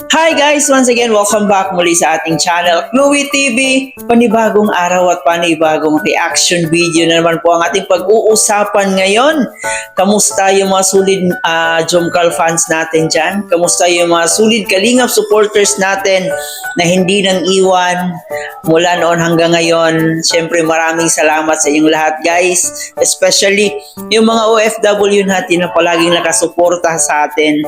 Hi guys! Once again, welcome back muli sa ating channel, Chloe TV. Panibagong araw at panibagong reaction video na naman po ang ating pag-uusapan ngayon. Kamusta yung mga solid Jomcar fans natin dyan? Kamusta yung mga solid Kalingap supporters natin na hindi nang iwan mula noon hanggang ngayon? Siyempre maraming salamat sa inyong lahat guys. Especially yung mga OFW natin na palaging nakasuporta sa atin.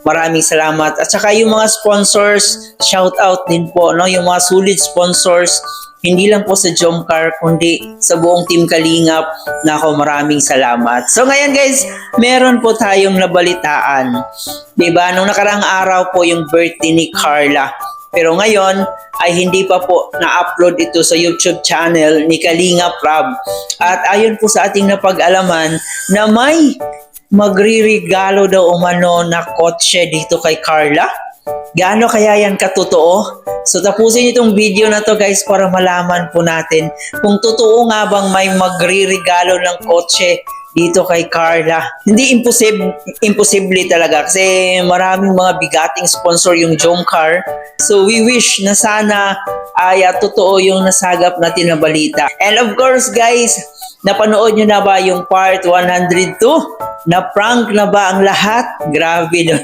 Maraming salamat. At saka yung mga sponsors, shout out din po, no? Yung mga solid sponsors, hindi lang po sa Jomcar, kundi sa buong Team Kalingap. Nako, maraming salamat. So ngayon guys, meron po tayong nabalitaan. Diba? Nung nakarang araw po yung birthday ni Carla. Pero ngayon ay hindi pa po na-upload ito sa YouTube channel ni Kalingap Rob. At ayon po sa ating napag-alaman na may magriregalo daw umano na kotse dito kay Carla. Gaano kaya yan katotoo? So tapusin itong video na to guys para malaman po natin kung totoo nga bang may magriregalo ng kotse dito kay Carla. Hindi imposible talaga kasi maraming mga bigating sponsor yung Jomcar. So we wish na sana ay totoo yung nasagap natin na balita. And of course guys, napanood nyo na ba yung part 102? Na-prank na ba ang lahat? Grabe no?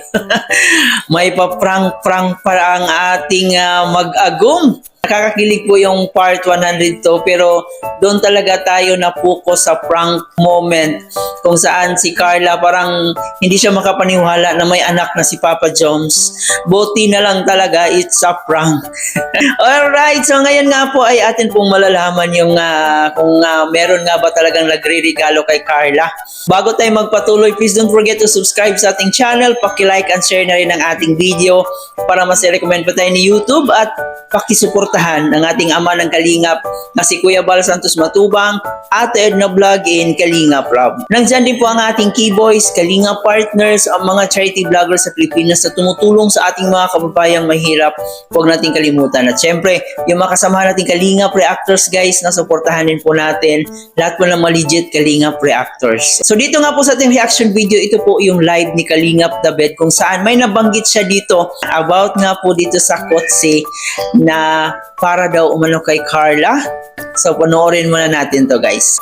May pa-prank para ang ating mag-agum. Nakakakilig po yung part 102 pero doon talaga tayo na-focus sa prank moment kung saan si Carla parang hindi siya makapaniwala na may anak na si Papa Joms. Buti na lang talaga, it's a prank. Alright, so ngayon nga po ay atin pong malalaman yung kung meron nga ba talagang nagre-regalo kay Carla. Bago tayo magpatuloy, please don't forget to subscribe sa ating channel, paki-like and share na rin ang ating video para mas i-recommend pa tayo ni YouTube at pakisuportahan ang ating ama ng Kalingap na si Kuya Bal Santos Matubang at Edna Vlog in Kalingap Rob. Nandyan din po ang ating Keyboys, Kalingap Partners, ang mga charity vloggers sa Pilipinas na tumutulong sa ating mga kababayang mahirap. Huwag nating kalimutan. At syempre, yung mga kasamahan nating Kalingap Reactors guys, na suportahan din po natin. Lahat po ng legit Kalingap Reactors. So dito nga po sa ating reaction video, ito po yung live ni Kalingap The Bed kung saan may nabanggit siya dito about nga po dito sa kotse na para daw umano kay Carla. So panoorin muna natin to guys.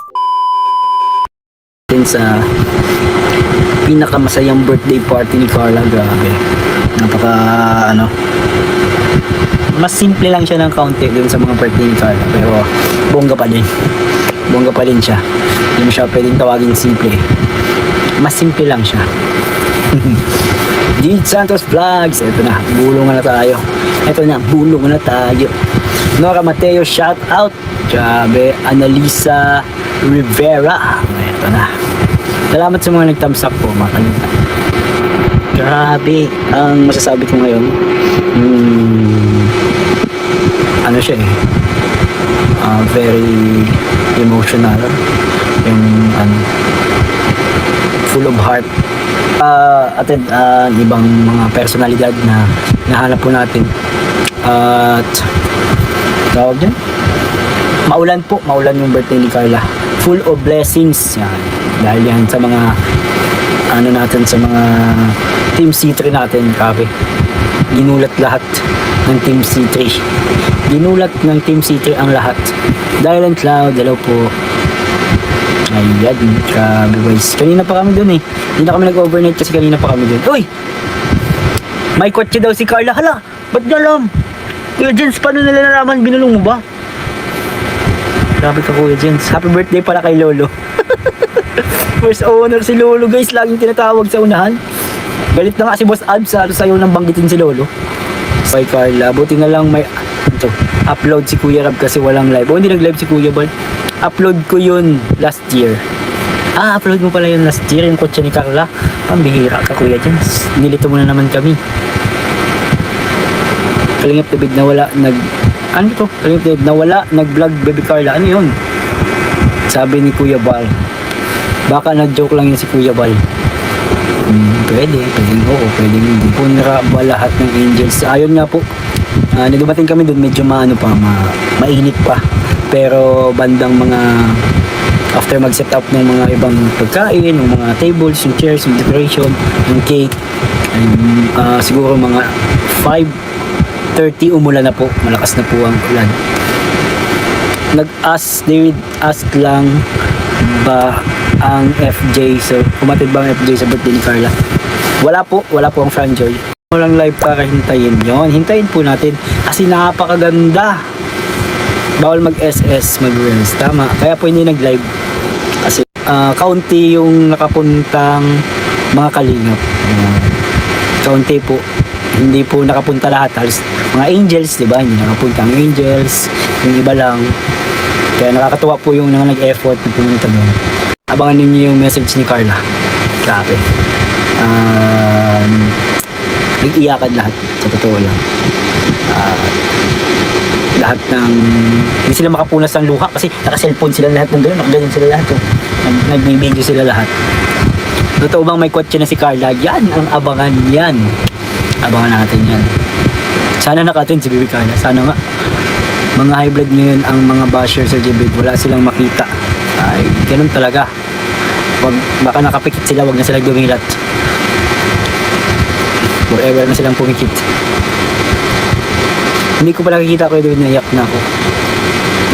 Sa pinakamasayang birthday party ni Carla, grabe. Napaka mas simple lang siya ng kaunti dun sa mga birthday ni Carla, pero bongga pa din. Bongga pa din siya. Hindi mo siya pwedeng tawagin simple. Mas simple lang siya. Jade Santos Vlogs. Ito na, bulungan na tayo. Ito na, bulungan na tayo. Nora Mateo, shout out. Grabe, Annalisa Rivera. Ito na. Salamat sa mga nag-thumbs up po, mga kanina. Grabe, ang masasabi ko ngayon, ano siya very emotional. Yung full of heart. At ibang mga personalidad na nahanap po natin. At tawag dyan, maulan yung birthday ni Carla, full of blessings yan, dahil yan sa mga natin, sa mga Team C3 natin. Grabe, ginulat lahat ng Team C3, ginulat ng Team C3 ang lahat. Dylan Cloud, hello po. Ayan, grabe guys, kanina pa kami dun hindi na kami nag-overnight kasi kanina pa kami dun. Uy, may kotse daw si Carla. Hala, ba't niya alam? Kuya Jens, paano nila nalaman? Binulong mo ba? Grabe ka Kuya Jens. Happy birthday pala kay Lolo. First owner si Lolo guys. Laging tinatawag sa unahan. Galit na nga si Boss Abs sa'yo nang banggitin si Lolo. Kay Carla, buti na lang may upload si Kuya Rab kasi walang live. O hindi nag-live si Kuya Bal. Upload ko yun last year. Upload mo pala yun last year, yung kotse ni Carla. Pambihira ka Kuya Jens. Nilito mo na naman kami. Kalingap David na wala Kalingap David na wala nag-vlog Baby Carla. Ano yun? Sabi ni Kuya Bal. Baka nag-joke lang yun si Kuya Bal. Pwedeng oo, pwedeng hindi po naraba lahat ng angels. Ayon nga po, dumating kami doon, medyo mainit pa. Pero bandang mga after mag-set up ng mga ibang pagkain, ng mga tables, yung chairs, yung decoration, yung cake, and siguro mga 5:30 umulan na po. Malakas na po ang ulan. David ask lang ba ang FJ, so kumatid ba ang FJ sa birthday ni Carla? Wala po ang Franjoy. Walang live para hintayin yon. Hintayin po natin kasi napakaganda. Bawal mag-SS, mag-reels. Tama. Kaya po hindi nag-live. Kasi kaunti yung nakapuntang mga kalingap. Kaunti po. Hindi po nakapunta lahat. Halos mga angels, di ba? Hindi nakapunta ang angels. Yung iba lang. Kaya nakakatuwa po yung nag-effort na pumunta doon. Abangan ninyo yung message ni Carla. Grabe. Nag-iyakan lahat. Sa totoo lang. Lahat ng... Hindi sila makapunas ng luha kasi naka-cellphone sila lahat ng doon. Nakaganyan sila lahat. Nag-video sila lahat. Totoo bang may kotse na si Carla? Yan ang abangan yan. Abangan natin yan. Sana naka-attend si Bibi Carla. Sana nga. Mga high blood ngayon ang mga bashers sa GBIT. Wala silang makita. Ay, ganun talaga. Baka nakapikit sila, wag na sila dumilat. Forever na silang pumikit. Hindi ko pa nakikita ko doon, naiyak na ako.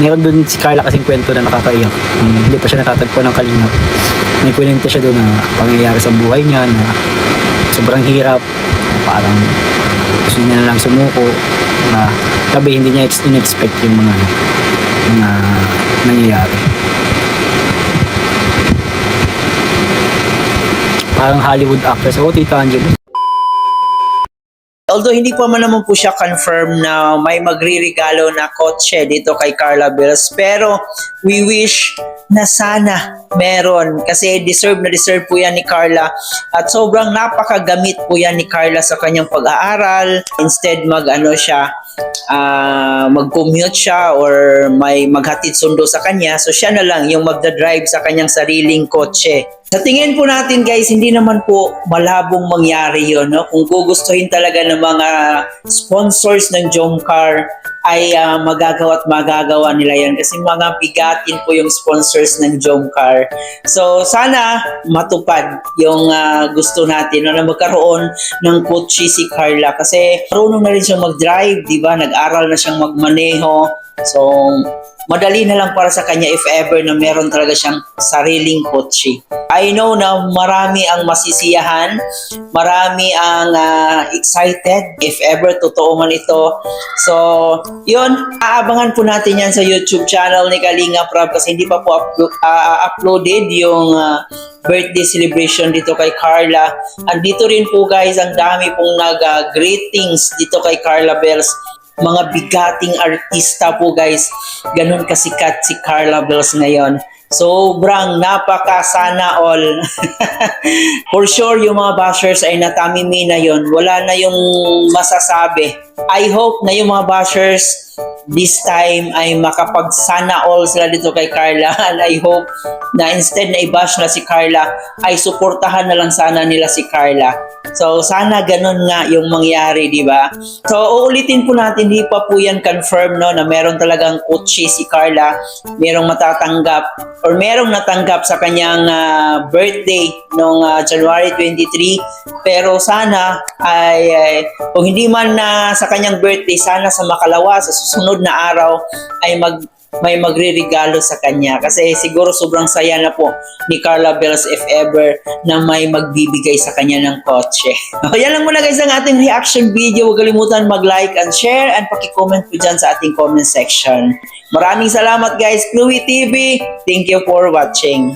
Meron doon si Carla kasing kwento na nakakaiyak. Hindi pa siya natatagpo ng kalingap. May kwento siya doon na pangyayari sa buhay niya na sobrang hirap. Parang gusto niya na lang sumuko. Na sabi hindi niya in-expect yung mga nangyayari. Parang Hollywood actress. O, Tita Angelo. Although hindi pa man naman po siya confirm na may magriregalo na kotse dito kay Carla Bells, pero we wish na sana meron kasi deserve na deserve po yan ni Carla at sobrang napakagamit po yan ni Carla sa kanyang pag-aaral. Instead mag-commute siya or may maghatid sundo sa kanya, so siya na lang yung magdadrive sa kanyang sariling kotse. Sa tingin po natin guys, hindi naman po malabong mangyari yun. No? Kung gugustuhin talaga ng mga sponsors ng Jomcar, ay magagawa nila yan kasi mga bigatin po yung sponsors ng Jomcar. So sana matupad yung gusto natin na magkaroon ng kotse si Carla kasi marunong na rin siyang mag-drive, di ba? Nag-aral na siyang magmaneho. So madali na lang para sa kanya if ever na meron talaga siyang sariling kotse. I know na marami ang masisiyahan, marami ang excited if ever totoo man ito. So, yun, aabangan po natin yan sa YouTube channel ni Kalinga Prab kasi hindi pa po uploaded yung birthday celebration dito kay Carla. And dito rin po guys, ang dami pong nag-greetings dito kay Carla Bells. Mga bigating artista po guys, ganun kasikat si Carla Bells ngayon. Sobrang napaka-sana all. For sure, yung mga bashers ay natamimi na yon. Wala na yung masasabi. I hope na yung mga bashers this time ay makapag-sana all sila dito kay Carla. And I hope na instead na i-bash na si Carla, ay suportahan na lang sana nila si Carla. So, sana ganun nga yung mangyari, di ba? So, uulitin po natin, di pa po yan confirm, no, na meron talagang kotse si Carla, merong matatanggap or merong natanggap sa kanyang birthday noong January 23. Pero sana ay kung hindi man na sa kanyang birthday, sana sa makalawa, sa susunod na araw ay may magre-regalo sa kanya kasi siguro sobrang saya na po ni Carla Bells if ever na may magbibigay sa kanya ng kotse. Yan lang muna guys ang ating reaction video. Huwag kalimutan mag-like and share and paki-comment po dyan sa ating comment section. Maraming salamat guys, Chloe TV. Thank you for watching.